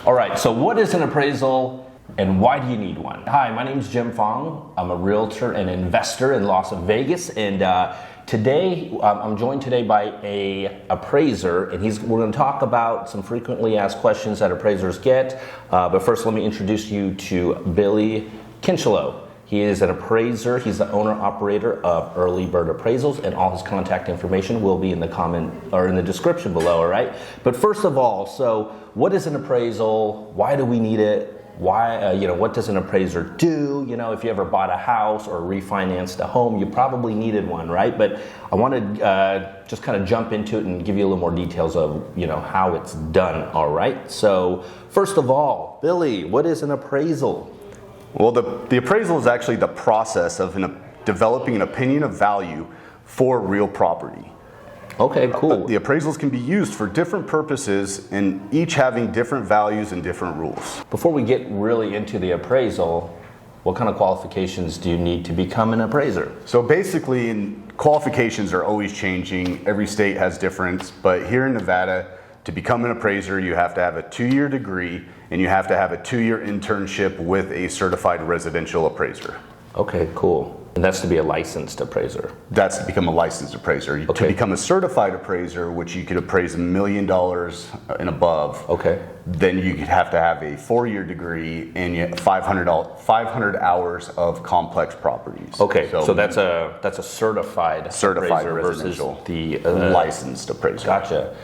All right, so what is an appraisal and why do you need one? Hi, my name is Jim Fong. I'm a realtor and investor in Las Vegas, and today I'm joined today by a appraiser, and we're going to talk about some frequently asked questions that appraisers get. But first, let me introduce you to Billy Kinchelow. He is an appraiser. He's the owner-operator of Early Bird Appraisals, and all his contact information will be in the comment or in the description below. All right. But first of all, so what is an appraisal? Why do we need it? Why, what does an appraiser do? If you ever bought a house or refinanced a home, you probably needed one, right? But I want to just kind of jump into it and give you a little more details of, how it's done. All right. So first of all, Billy, what is an appraisal? Well, the appraisal is actually the process of developing an opinion of value for real property. Okay, cool. The appraisals can be used for different purposes and each having different values and different rules. Before we get really into the appraisal, what kind of qualifications do you need to become an appraiser? So basically, qualifications are always changing. Every state has different, but here in Nevada, to become an appraiser, you have to have a 2-year degree and you have to have a 2-year internship with a certified residential appraiser. Okay, cool. And that's to be a licensed appraiser? That's to become a licensed appraiser. Okay. To become a certified appraiser, which you could appraise $1 million and above, okay, then you could have to have a 4-year degree and 500 hours of complex properties. Okay, so that's a certified appraiser residential versus the licensed appraiser. Gotcha.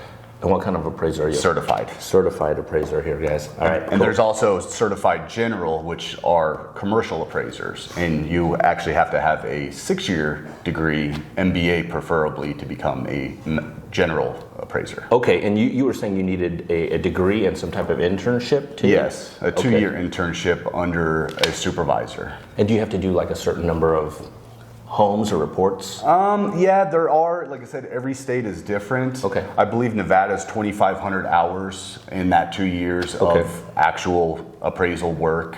And what kind of appraiser are you? Certified. Certified appraiser here, guys. All right. And cool. There's also certified general, which are commercial appraisers. And you actually have to have a 6-year degree, MBA preferably, to become a general appraiser. Okay, and you were saying you needed a degree and some type of internship too? Yes, a 2-year internship under a supervisor. And do you have to do like a certain number of homes or reports? Yeah, there are. Like I said, every state is different. Okay. I believe Nevada's 2,500 hours in that 2 years of actual appraisal work.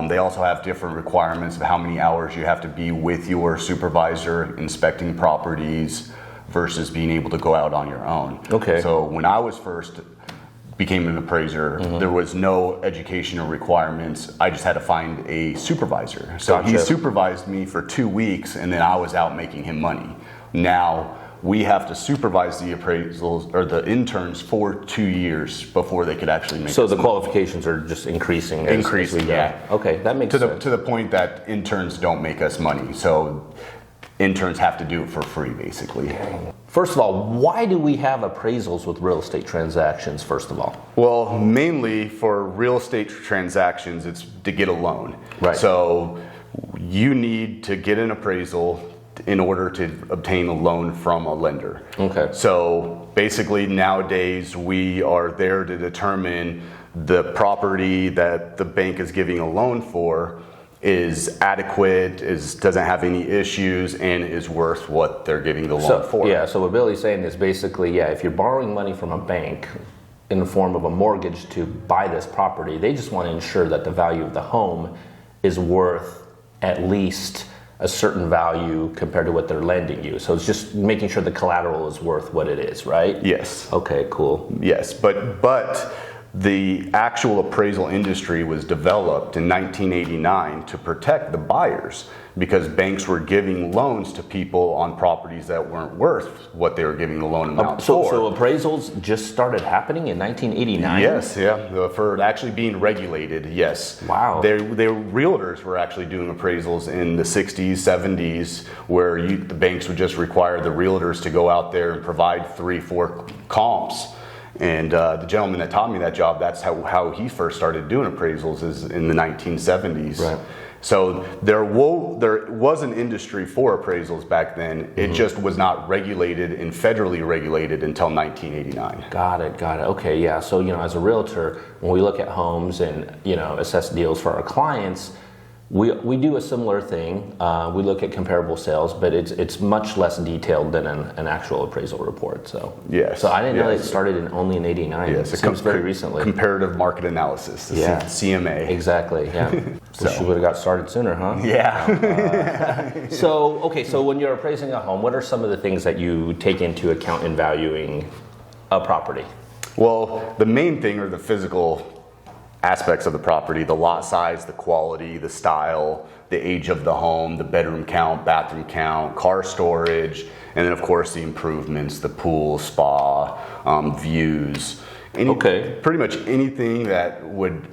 They also have different requirements of how many hours you have to be with your supervisor inspecting properties versus being able to go out on your own. Okay. So when I was first became an appraiser, there was no educational requirements. I just had to find a supervisor. So Gotcha. He supervised me for 2 weeks and then I was out making him money. Now we have to supervise the appraisals or the interns for 2 years before they could actually make So the qualifications are just increasing as we go. Yeah. Okay, that makes sense. To the point that interns don't make us money. So interns have to do it for free, basically. First of all, why do we have appraisals with real estate transactions, first of all? Well, mainly for real estate transactions, it's to get a loan. Right. So you need to get an appraisal in order to obtain a loan from a lender. Okay. So basically nowadays we are there to determine the property that the bank is giving a loan for is adequate, doesn't have any issues, and is worth what they're giving the loan for. Yeah, so what Billy's saying is basically, if you're borrowing money from a bank in the form of a mortgage to buy this property, they just want to ensure that the value of the home is worth at least a certain value compared to what they're lending you. So it's just making sure the collateral is worth what it is, right? Yes. Okay, cool. Yes, but the actual appraisal industry was developed in 1989 to protect the buyers because banks were giving loans to people on properties that weren't worth what they were giving the loan amount for. So appraisals just started happening in 1989? Yes, yeah, for actually being regulated, yes. Wow. They realtors were actually doing appraisals in the 60s, 70s, where the banks would just require the realtors to go out there and provide 3-4 comps. And the gentleman that taught me that job, that's how he first started doing appraisals, is in the 1970s. Right. So there was an industry for appraisals back then. It just was not regulated and federally regulated until 1989. Got it. Okay, yeah. So, as a realtor, when we look at homes and, assess deals for our clients, we do a similar thing. We look at comparable sales, but it's much less detailed than an actual appraisal report. So yes. So I didn't know it started only in '89. Yes, it seems very recently. Comparative market analysis. CMA. Exactly. Yeah. Wish you would have got started sooner, huh? Yeah. So when you're appraising a home, what are some of the things that you take into account in valuing a property? Well, the main thing are the physical aspects of the property: the lot size, the quality, the style, the age of the home, the bedroom count, bathroom count, car storage, and then of course the improvements, the pool, spa, views. Pretty much anything that would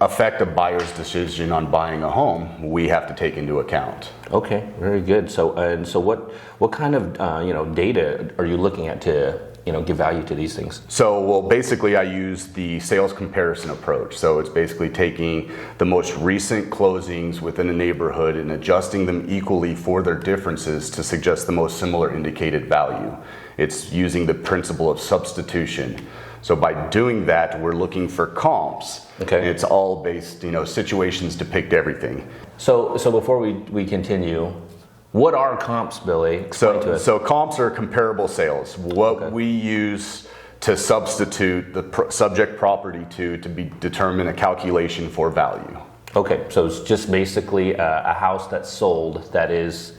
affect a buyer's decision on buying a home, we have to take into account. Okay, very good. So what kind of data are you looking at to give value to these things? So, well, basically I use the sales comparison approach. So it's basically taking the most recent closings within a neighborhood and adjusting them equally for their differences to suggest the most similar indicated value. It's using the principle of substitution. So by doing that, we're looking for comps. Okay. And it's all based, situations depict everything. So before we continue, what are comps, Billy? Explain to us. So comps are comparable sales. What we use to substitute the subject property to determine a calculation for value. Okay, so it's just basically a house that's sold that is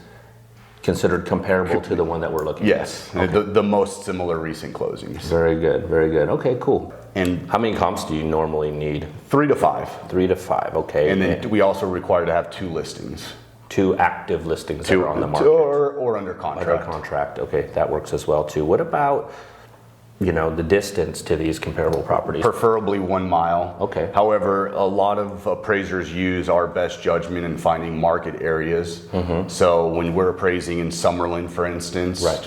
considered comparable to the one that we're looking at. Yes, okay. the most similar recent closings. Very good, very good. Okay, cool. And how many comps do you normally need? 3 to 5. 3 to 5, okay. And then we also require to have 2 listings. 2 active listings that are on the market. Or under contract. Under contract, okay, that works as well too. What about, the distance to these comparable properties? Preferably 1 mile. Okay. However, a lot of appraisers use our best judgment in finding market areas. Mm-hmm. So when we're appraising in Summerlin, for instance, right.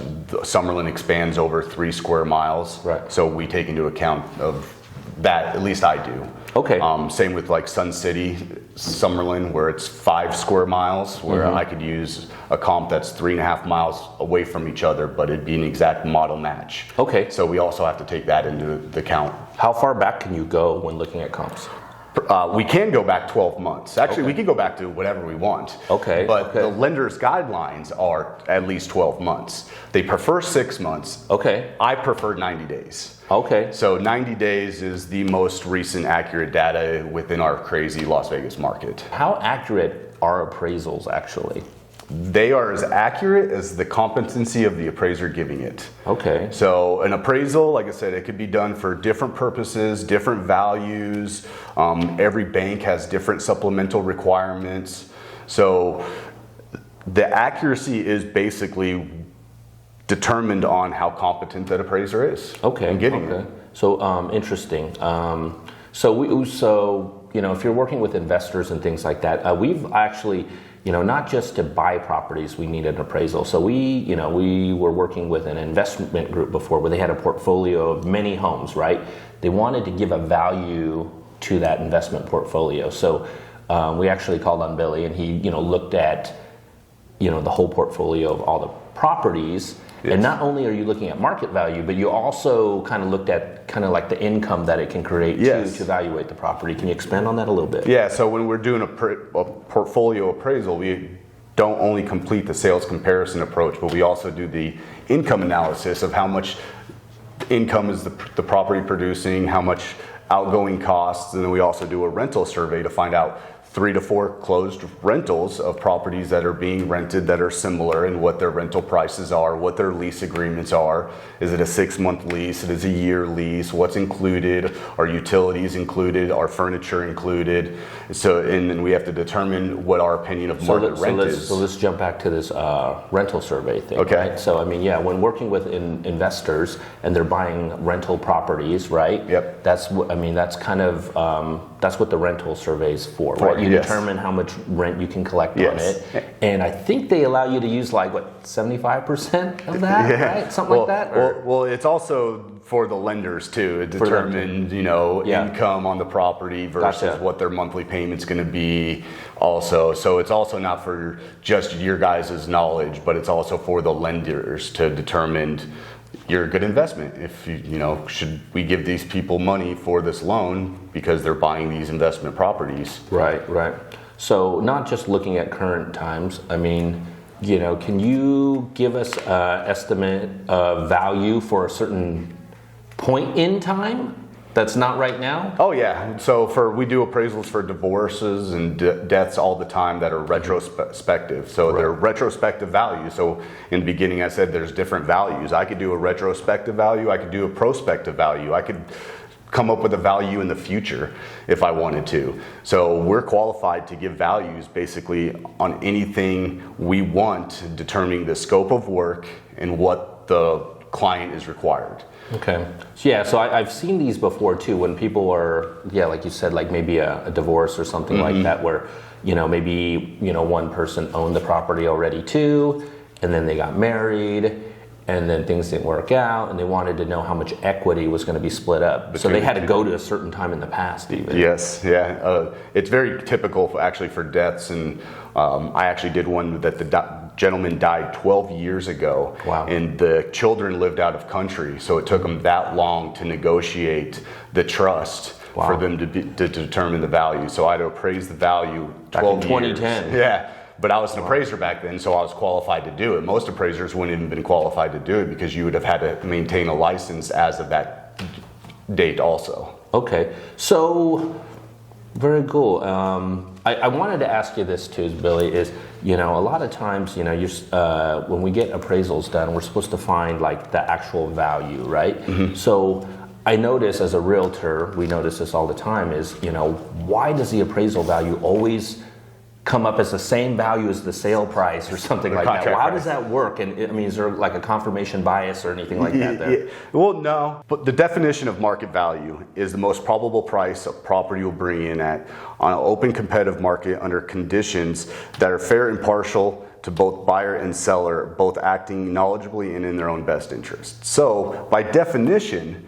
Summerlin expands over 3 square miles. Right. So we take into account of that, at least I do. Okay. Same with like Sun City, Summerlin, where it's 5 square miles, where I could use a comp that's 3.5 miles away from each other, but it'd be an exact model match. Okay. So we also have to take that into the account. How far back can you go when looking at comps? We can go back 12 months. Actually, we can go back to whatever we want. Okay. But the lender's guidelines are at least 12 months. They prefer 6 months. Okay. I prefer 90 days. Okay. So 90 days is the most recent accurate data within our crazy Las Vegas market. How accurate are appraisals actually? They are as accurate as the competency of the appraiser giving it. Okay. So an appraisal, like I said, it could be done for different purposes, different values. Every bank has different supplemental requirements. So the accuracy is basically determined on how competent that appraiser is. Okay. In getting it. So interesting. So if you're working with investors and things like that, we've actually, not just to buy properties, we need an appraisal. So we were working with an investment group before where they had a portfolio of many homes, right? They wanted to give a value to that investment portfolio. So we actually called on Billy, and he, looked at, the whole portfolio of all the properties. Yes. And not only are you looking at market value, but you also kind of looked at kind of like the income that it can create to evaluate the property. Can you expand on that a little bit? Yeah, so when we're doing a portfolio appraisal, we don't only complete the sales comparison approach, but we also do the income analysis of how much income is the property producing, how much outgoing costs, and then we also do a rental survey to find out 3 to 4 closed rentals of properties that are being rented that are similar, and what their rental prices are, what their lease agreements are. Is it a 6-month lease? Is it a year lease? What's included? Are utilities included? Are furniture included? So, and then we have to determine what our opinion of market rent is. So let's jump back to this rental survey thing. Okay. Right? So when working with investors and they're buying rental properties, right? Yep. That's kind of that's what the rental survey is for, right? You determine how much rent you can collect on it. And I think they allow you to use 75% of that, right? Something like that? Well, it's also for the lenders too. It determines, income on the property versus what their monthly payment's going to be also. So it's also not for just your guys' knowledge, but it's also for the lenders to determine you're a good investment. If should we give these people money for this loan because they're buying these investment properties? Right. So not just looking at current times. Can you give us an estimate of value for a certain point in time that's not right now? Oh yeah. So we do appraisals for divorces and deaths all the time that are retrospective. So they're retrospective values. So in the beginning I said there's different values. I could do a retrospective value. I could do a prospective value. I could come up with a value in the future if I wanted to. So we're qualified to give values basically on anything we want, determining the scope of work and what the client is required. Okay. So yeah, so I've seen these before too, when people are, like you said, like maybe a divorce or something like that, where, maybe, one person owned the property already too, and then they got married, and then things didn't work out, and they wanted to know how much equity was going to be split up. So they had to go to a certain time in the past even. Yes, yeah. It's very typical actually for deaths, and I actually did one that the gentleman died 12 years ago. Wow. And the children lived out of country, so it took them that long to negotiate the trust. Wow. For them to determine the value. So I had to appraise the value 12 back in 2010. years. Yeah. But I was an appraiser back then, so I was qualified to do it. Most appraisers wouldn't even been qualified to do it because you would have had to maintain a license as of that date also. Okay, so very cool. I wanted to ask you this too, Billy, is, a lot of times, when we get appraisals done, we're supposed to find like the actual value, right? Mm-hmm. So I notice as a realtor, we notice this all the time is, why does the appraisal value always come up as the same value as the sale price or something like that? Well, how does that work? And is there like a confirmation bias or anything like that there? Well, no. But the definition of market value is the most probable price a property will bring in at on an open competitive market under conditions that are fair and impartial to both buyer and seller, both acting knowledgeably and in their own best interest. So by definition,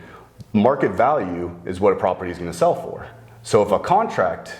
market value is what a property is going to sell for. So if a contract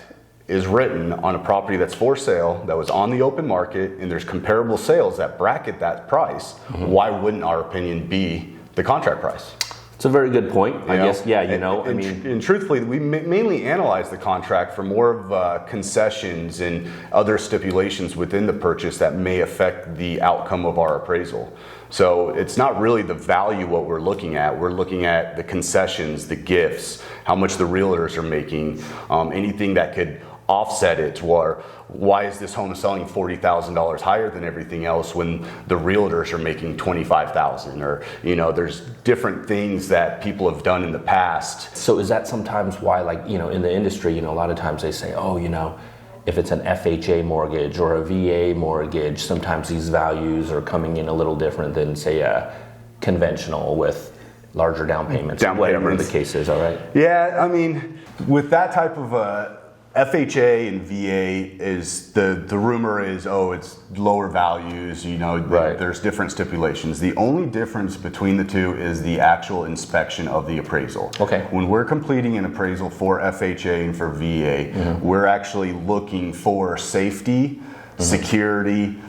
is written on a property that's for sale, that was on the open market, and there's comparable sales that bracket that price, why wouldn't our opinion be the contract price? It's a very good point. I guess, And truthfully, we mainly analyze the contract for more of concessions and other stipulations within the purchase that may affect the outcome of our appraisal. So it's not really the value what we're looking at. We're looking at the concessions, the gifts, how much the realtors are making, anything that could offset it, or why is this home selling $40,000 higher than everything else when the realtors are making $25,000, or there's different things that people have done in the past. So is that sometimes why, like, in the industry, a lot of times they say, if it's an FHA mortgage or a VA mortgage, sometimes these values are coming in a little different than, say, a conventional with larger down payments, whatever the case is, all right? Yeah, with that type of FHA and VA is the rumor is, it's lower values, right. There's different stipulations. The only difference between the two is the actual inspection of the appraisal. Okay. When we're completing an appraisal for FHA and for VA, we're actually looking for safety, security,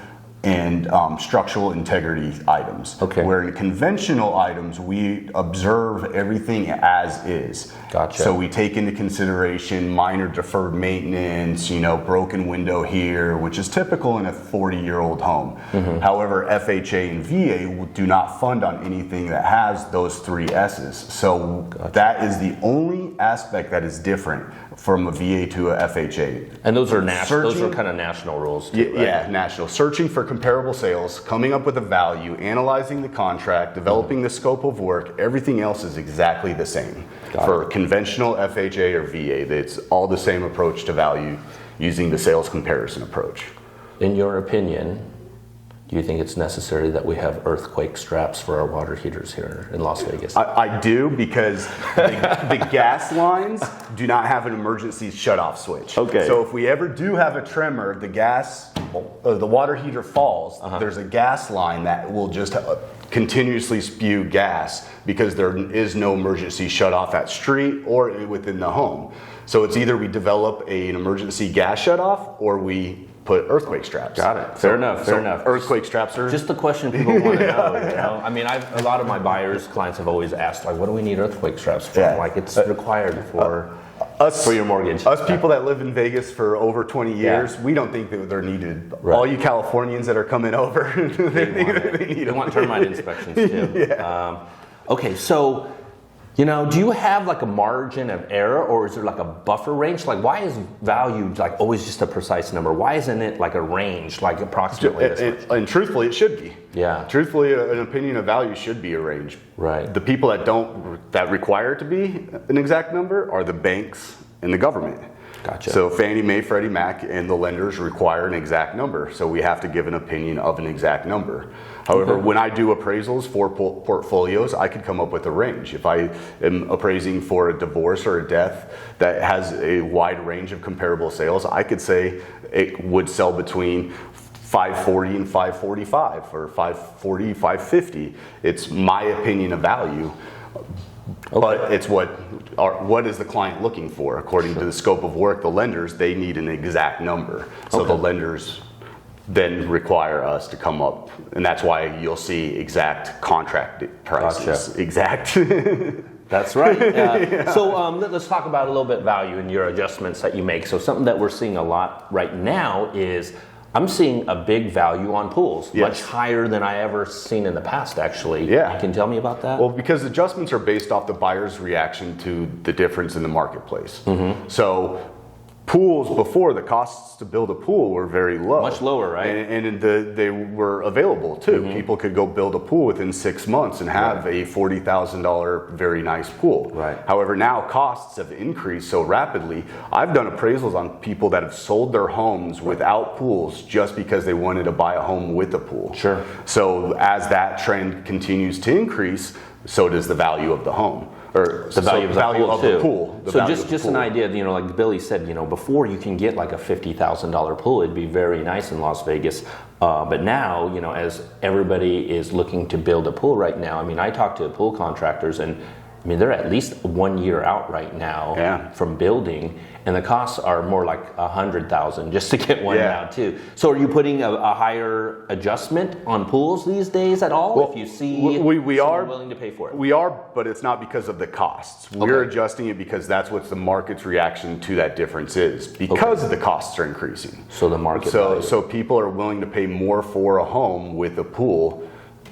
and structural integrity items. Okay. Where in conventional items, we observe everything as is. Gotcha. So we take into consideration minor deferred maintenance, broken window here, which is typical in a 40-year-old home. However, FHA and VA do not fund on anything that has those three S's. So that is the only aspect that is different from a VA to a FHA. And those are national. Those are kind of national rules too, right? Yeah, national. Searching for comparable sales, coming up with a value, analyzing the contract, developing the scope of work. Everything else is exactly the same. For conventional FHA or VA, it's all the same approach to value using the sales comparison approach. In your opinion, do you think it's necessary that we have earthquake straps for our water heaters here in Las Vegas? I do, because the gas lines do not have an emergency shut-off switch. Okay. So if we ever do have a tremor, the water heater falls, there's a gas line that will just continuously spew gas because there is no emergency shut-off at street or within the home. So it's either we develop an emergency gas shut-off or we put earthquake straps. Got it. Fair enough. Earthquake straps are just the question people want to know. A lot of my buyers, clients have always asked, like, what do we need earthquake straps for? Yeah. Like, it's required for your mortgage. Us people that live in Vegas for over 20 years, we don't think that they're needed. Right. All you Californians that are coming over, they want termite inspections too. Yeah. Okay, so You know, do you have like a margin of error, or is there like a buffer range? Like, why is value like always just a precise number? Why isn't it like a range, like approximately this much? And truthfully, it should be. Yeah. Truthfully, an opinion of value should be a range. Right. The people that require it to be an exact number are the banks and the government. Gotcha. So Fannie Mae, Freddie Mac, and the lenders require an exact number. So we have to give an opinion of an exact number. However, when I do appraisals for portfolios, I could come up with a range. If I am appraising for a divorce or a death that has a wide range of comparable sales, I could say it would sell between 540 and 545, or 540, 550. It's my opinion of value. Okay. But it's what is the client looking for? According to the scope of work, the lenders, they need an exact number. So the lenders then require us to come up, and that's why you'll see exact contract prices. Gotcha. Exact. That's right. Yeah. So let's talk about a little bit value in your adjustments that you make. So something that we're seeing a lot right now is I'm seeing a big value on pools, much higher than I ever seen in the past, actually. Yeah. Can you tell me about that? Well, because adjustments are based off the buyer's reaction to the difference in the marketplace. Mm-hmm. So pools before, the costs to build a pool were very low. Much lower, right? And they were available too. Mm-hmm. People could go build a pool within 6 months and have a $40,000 very nice pool. Right. However, now costs have increased so rapidly. I've done appraisals on people that have sold their homes without pools just because they wanted to buy a home with a pool. Sure. So as that trend continues to increase, so does the value of the home. Or the value, of the pool. So just an idea, you know, like Billy said, you know, before you can get like a $50,000 pool, it'd be very nice in Las Vegas. But now, you know, as everybody is looking to build a pool right now, I mean, I talk to pool contractors, and I mean, they're at least 1 year out right now from building, and the costs are more like $100,000 just to get one now too. So are you putting a higher adjustment on pools these days at all? Well, if you see we are willing to pay for it, we are, but it's not because of the costs. We're adjusting it because that's what the market's reaction to that difference is, because the costs are increasing. So the market. So people are willing to pay more for a home with a pool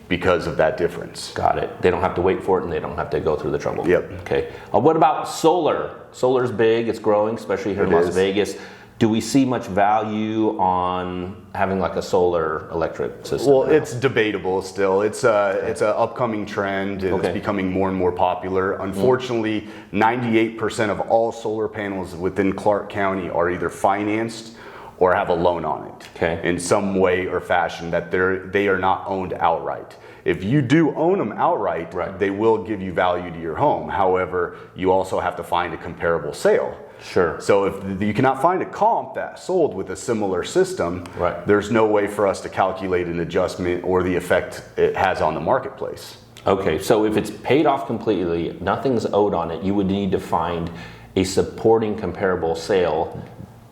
because of that difference. Got it. They don't have to wait for it, and they don't have to go through the trouble. Yep. Okay. What about solar? Solar's big. It's growing, especially here in Las Vegas. Do we see much value on having like a solar electric system? Well, it's debatable still. It's an upcoming trend, and it's becoming more and more popular. Unfortunately, 98% of all solar panels within Clark County are either financed or have a loan on it in some way or fashion, that they are not owned outright. If you do own them outright, they will give you value to your home. However, you also have to find a comparable sale. Sure. So if you cannot find a comp that sold with a similar system, there's no way for us to calculate an adjustment or the effect it has on the marketplace. Okay, so if it's paid off completely, nothing's owed on it, you would need to find a supporting comparable sale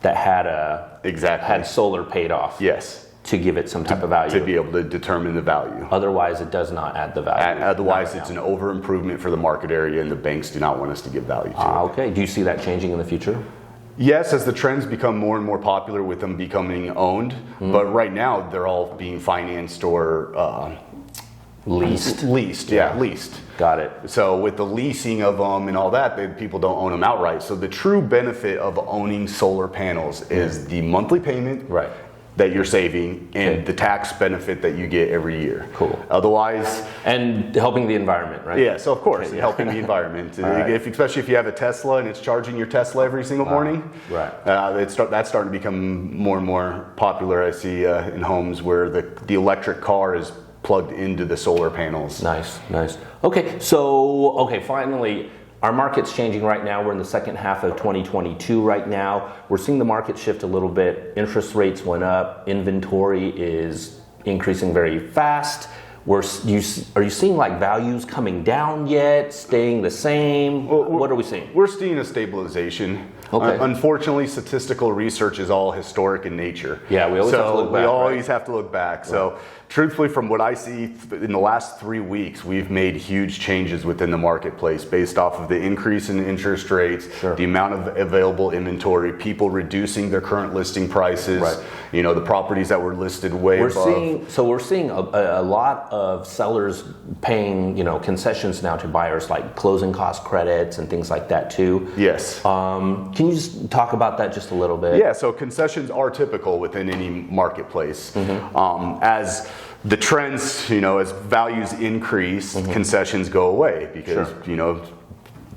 that had solar paid off. Yes. To give it some type of value. To be able to determine the value. Otherwise, it does not add the value. Otherwise, it's an over improvement for the market area, and the banks do not want us to give value to it. Okay. Do you see that changing in the future? Yes, as the trends become more and more popular with them becoming owned. But right now, they're all being financed or leased. Leased. Got it. So with the leasing of them and all that, people don't own them outright. So the true benefit of owning solar panels is the monthly payment that you're saving and the tax benefit that you get every year. Cool. Otherwise, and helping the environment, right? Yeah, so of course, helping the environment. Especially if you have a Tesla and it's charging your Tesla every single morning. That's starting to become more and more popular. I see in homes where the electric car is plugged into the solar panels. Nice. Okay, finally, our market's changing right now. We're in the second half of 2022 right now. We're seeing the market shift a little bit. Interest rates went up. Inventory is increasing very fast. Are you seeing like values coming down yet? Staying the same? What are we seeing? We're seeing a stabilization. Unfortunately, statistical research is all historic in nature. Yeah, we always have to look back. Have to look back. So Truthfully, from what I see in the last 3 weeks, we've made huge changes within the marketplace based off of the increase in interest rates, the amount of available inventory, people reducing their current listing prices, you know, the properties that were listed way above. We're seeing a lot of sellers paying, you know, concessions now to buyers, like closing cost credits and things like that too. Yes. Can you just talk about that just a little bit? Yeah, so concessions are typical within any marketplace. As the trends, you know, as values increase, concessions go away because, you know,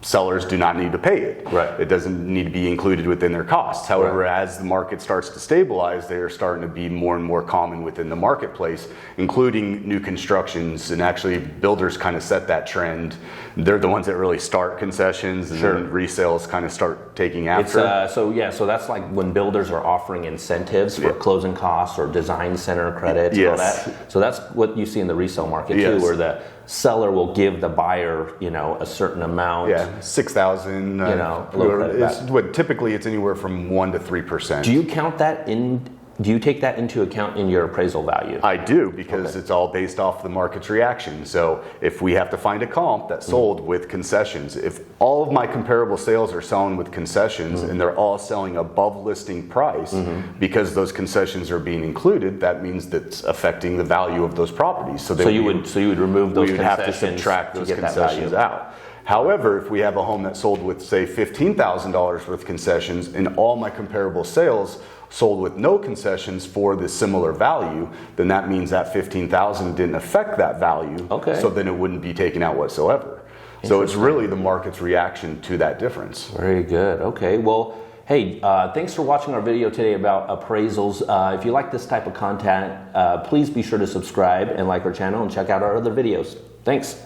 sellers do not need to pay it. It doesn't need to be included within their costs. However, as the market starts to stabilize, they are starting to be more and more common within the marketplace, including new constructions. And actually, builders kind of set that trend. They're the ones that really start concessions, and then resales kind of start taking after. So that's like when builders are offering incentives for closing costs or design center credits and all that. So that's what you see in the resale market too, where the seller will give the buyer, you know, a certain amount. $6,000. You know, typically it's anywhere from 1% to 3%. Do you count that in? Do you take that into account in your appraisal value? I do, because it's all based off the market's reaction. So if we have to find a comp that sold with concessions, if all of my comparable sales are selling with concessions and they're all selling above listing price, because those concessions are being included, that means that's affecting the value of those properties. So you would remove those concessions. We would have to subtract those concessions out. However, if we have a home that sold with, say, $15,000 worth of concessions and all my comparable sales sold with no concessions for the similar value, then that means that $15,000 didn't affect that value. So then it wouldn't be taken out whatsoever. So it's really the market's reaction to that difference. Very good. Okay. Well, hey, thanks for watching our video today about appraisals. If you like this type of content, please be sure to subscribe and like our channel and check out our other videos. Thanks.